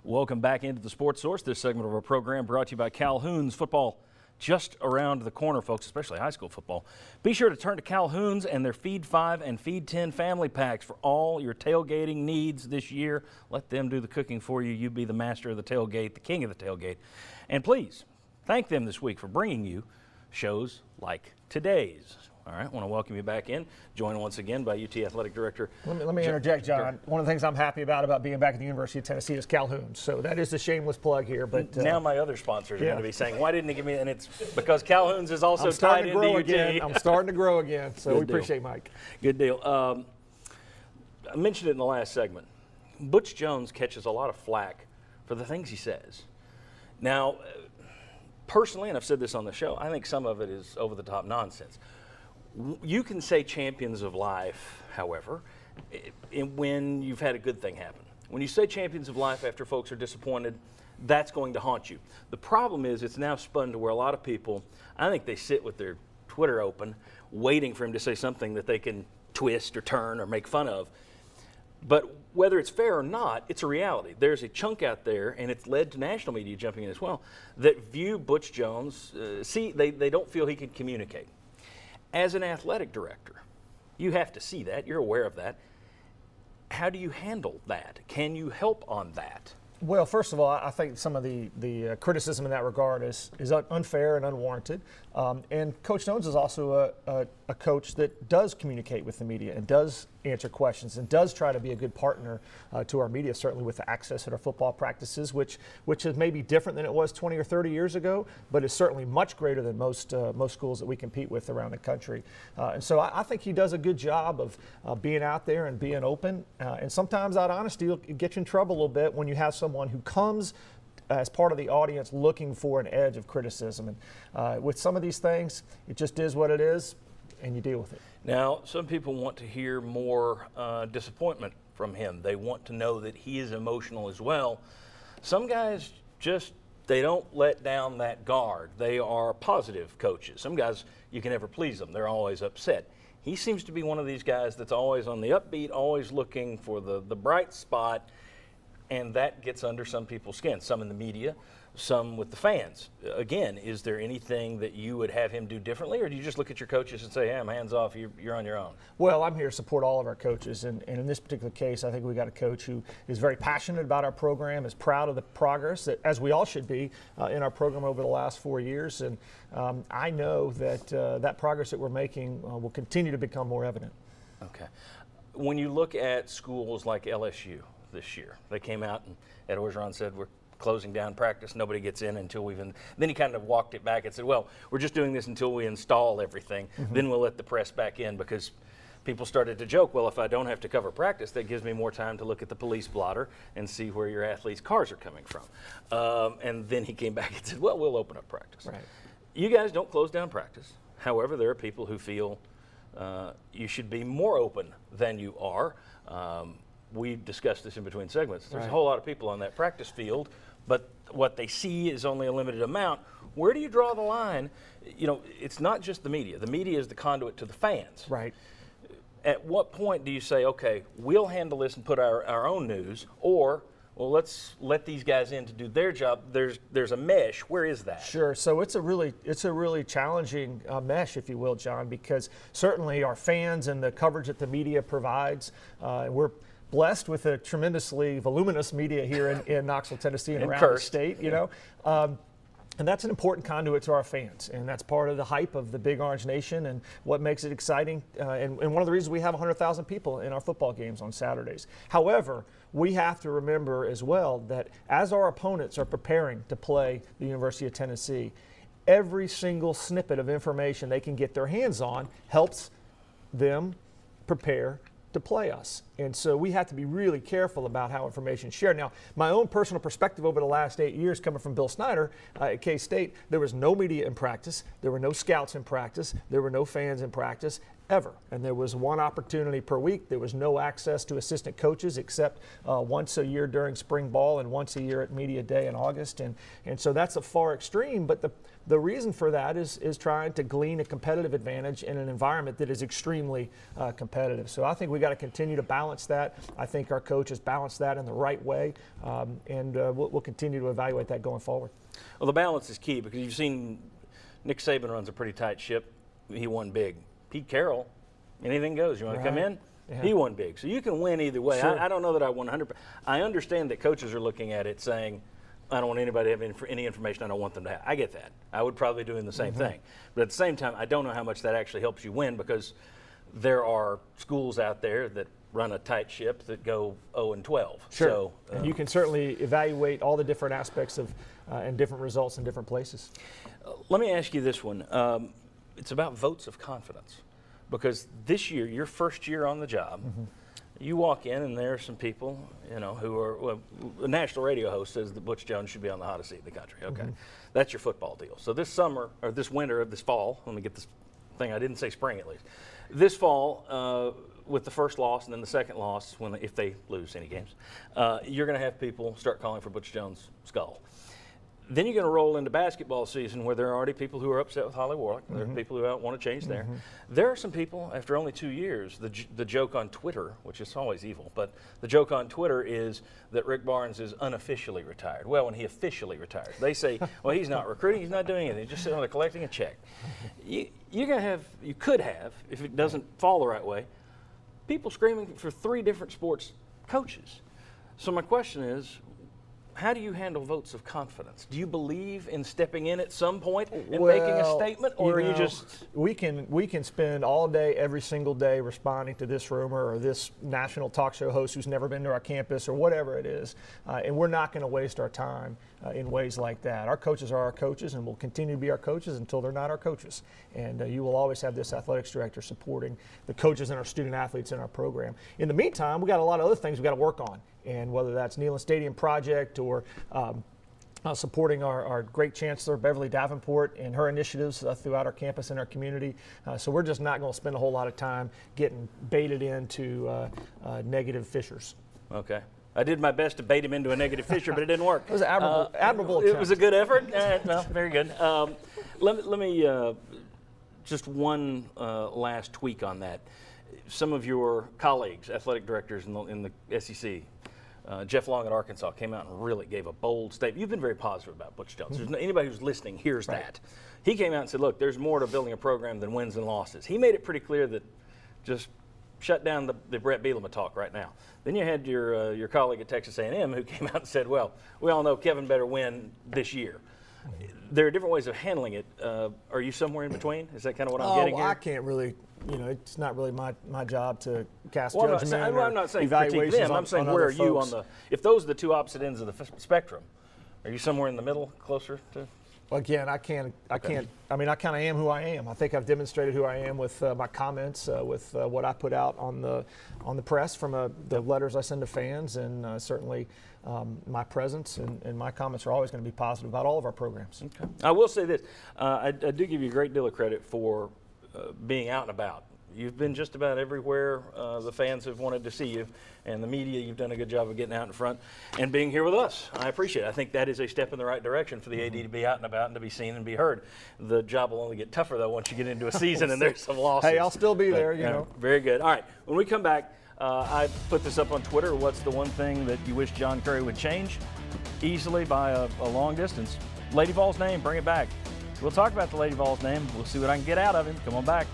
Welcome back into the Sports Source. This segment of our program brought to you by Calhoun's. Football just around the corner, folks, especially high school football. Be sure to turn to Calhoun's and their Feed 5 and Feed 10 family packs for all your tailgating needs this year. Let them do the cooking for you. You be the master of the tailgate, the king of the tailgate. And please, thank them this week for bringing you shows like today's. All right, I want to welcome you back in. Joined once again by UT Athletic Director. Let me interject, John. One of the things I'm happy about being back at the University of Tennessee is Calhoun. So that is a shameless plug here. But now my other sponsors are going to be saying, why didn't he give me? And it's because Calhoun's is also tied into UT. Again. I'm starting to grow again. So we appreciate Mike. Good deal. I mentioned it in the last segment. Butch Jones catches a lot of flack for the things he says. Now, personally, and I've said this on the show, I think some of it is over-the-top nonsense. You can say champions of life, however, when you've had a good thing happen. When you say champions of life after folks are disappointed, that's going to haunt you. The problem is it's now spun to where a lot of people, I think they sit with their Twitter open, waiting for him to say something that they can twist or turn or make fun of. But whether it's fair or not, it's a reality. There's a chunk out there, and it's led to national media jumping in as well, that view Butch Jones, they don't feel he can communicate. As an athletic director, you have to see that. You're aware of that. How do you handle that? Can you help on that? Well, first of all, I think some of the criticism in that regard is unfair and unwarranted. And Coach Jones is also a coach that does communicate with the media and does answer questions and does try to be a good partner to our media, certainly with the access at our football practices, which is maybe different than it was 20 or 30 years ago, but is certainly much greater than most schools that we compete with around the country. And so I think he does a good job of being out there and being open. And sometimes that honesty will get you in trouble a little bit when you have someone who comes as part of the audience looking for an edge of criticism. And with some of these things, it just is what it is, and you deal with it. Now, some people want to hear more disappointment from him. They want to know that he is emotional as well. Some guys they don't let down that guard. They are positive coaches. Some guys, you can never please them. They're always upset. He seems to be one of these guys that's always on the upbeat, always looking for the bright spot, and that gets under some people's skin, some in the media, some with the fans. Again, is there anything that you would have him do differently, or do you just look at your coaches and say, hey, I'm hands off, you're on your own? Well, I'm here to support all of our coaches, and in this particular case, I think we got a coach who is very passionate about our program, is proud of the progress, that, as we all should be, in our program over the last 4 years, and I know that that progress that we're making will continue to become more evident. Okay. When you look at schools like LSU this year, they came out and Ed Orgeron said, we're closing down practice. Nobody gets in until then he kind of walked it back and said, well, we're just doing this until we install everything. Mm-hmm. Then we'll let the press back in, because people started to joke, well, if I don't have to cover practice, that gives me more time to look at the police blotter and see where your athletes' cars are coming from. And then he came back and said, well, we'll open up practice. Right. You guys don't close down practice. However, there are people who feel you should be more open than you are. We discussed this in between segments. There's a whole lot of people on that practice field, but what they see is only a limited amount. Where do you draw the line? You know, it's not just the media. The media is the conduit to the fans. Right. At what point do you say, okay, we'll handle this and put our own news, or, well, let's let these guys in to do their job? There's a mesh. Where is that? Sure. So it's a really challenging mesh, if you will, John, because certainly our fans and the coverage that the media provides, we're blessed with a tremendously voluminous media here in Knoxville, Tennessee, and around the state, you know. And that's an important conduit to our fans, and that's part of the hype of the Big Orange Nation and what makes it exciting, and one of the reasons we have 100,000 people in our football games on Saturdays. However, we have to remember as well that as our opponents are preparing to play the University of Tennessee, every single snippet of information they can get their hands on helps them prepare to play us. And so we have to be really careful about how information is shared. Now, my own personal perspective over the last 8 years coming from Bill Snyder at K-State, there was no media in practice, there were no scouts in practice, there were no fans in practice. ever. And there was one opportunity per week. There was no access to assistant coaches except once a year during spring ball and once a year at media day in August. And so that's a far extreme, but the reason for that is trying to glean a competitive advantage in an environment that is extremely competitive. So I think we got to continue to balance that. I think our coaches balance that in the right way, and we'll continue to evaluate that going forward. Well, the balance is key because you've seen Nick Saban runs a pretty tight ship. He won big. Pete Carroll, anything goes. You want to come in? Yeah. He won big. So you can win either way. Sure. I don't know that I 100%. I understand that coaches are looking at it saying, I don't want anybody to have any information I don't want them to have. I get that. I would probably be doing the same thing. But at the same time, I don't know how much that actually helps you win because there are schools out there that run a tight ship that go 0-12. Sure. So, and you can certainly evaluate all the different aspects of and different results in different places. Let me ask you this one. It's about votes of confidence. Because this year, your first year on the job, you walk in and there are some people, who are, well, a national radio host says that Butch Jones should be on the hottest seat in the country. Okay, that's your football deal. So this summer, or this winter, or this fall, let me get this thing, I didn't say spring at least. This fall, with the first loss and then the second loss, if they lose any games, you're going to have people start calling for Butch Jones' skull. Then you're going to roll into basketball season where there are already people who are upset with Holly Warlick. There are people who want to change there. There are some people, after only 2 years, the joke on Twitter, which is always evil, but the joke on Twitter is that Rick Barnes is unofficially retired. Well, when he officially retires, they say, well, he's not recruiting, he's not doing anything, he's just sitting there collecting a check. You could have, if it doesn't fall the right way, people screaming for 3 different sports coaches. So my question is, how do you handle votes of confidence? Do you believe in stepping in at some point and making a statement, or are you just? We can spend all day, every single day, responding to this rumor or this national talk show host who's never been to our campus or whatever it is, and we're not going to waste our time in ways like that. Our coaches are our coaches, and will continue to be our coaches until they're not our coaches. And you will always have this athletics director supporting the coaches and our student athletes in our program. In the meantime, we got a lot of other things we got to work on. And whether that's Neyland Stadium project or supporting our great chancellor, Beverly Davenport, and her initiatives throughout our campus and our community. So we're just not going to spend a whole lot of time getting baited into negative fissures. Okay. I did my best to bait him into a negative fissure, but it didn't work. It was an admirable It attempt. was a good effort. Well, very good. Let me just one last tweak on that. Some of your colleagues, athletic directors in the SEC, Jeff Long at Arkansas, came out and really gave a bold statement. You've been very positive about Butch Jones. Anybody who's listening hears that. He came out and said, look, there's more to building a program than wins and losses. He made it pretty clear that just shut down the Brett Bielema talk right now. Then you had your colleague at Texas A&M who came out and said, well, we all know Kevin better win this year. There are different ways of handling it. Are you somewhere in between? Is that kind of what I'm getting here? I can't really, it's not really my job to cast Well, judgment. I'm not saying critique evaluations them. I'm saying on where are other you folks. on if those are the two opposite ends of the spectrum, are you somewhere in the middle, closer to? Again, I kind of am who I am. I think I've demonstrated who I am with my comments, with what I put out on the press from the letters I send to fans, and certainly my presence and my comments are always going to be positive about all of our programs. Okay. I will say this: I do give you a great deal of credit for being out and about. You've been just about everywhere the fans have wanted to see you, and the media, you've done a good job of getting out in front and being here with us. I appreciate it. I think that is a step in the right direction for the AD to be out and about and to be seen and be heard. The job will only get tougher, though, once you get into a season and there's some losses. Hey, I'll still be there, you know. Very good. All right, when we come back, I put this up on Twitter. What's the one thing that you wish John Currie would change? Easily by a long distance. Lady Vols name, bring it back. We'll talk about the Lady Vols name. We'll see what I can get out of him. Come on back.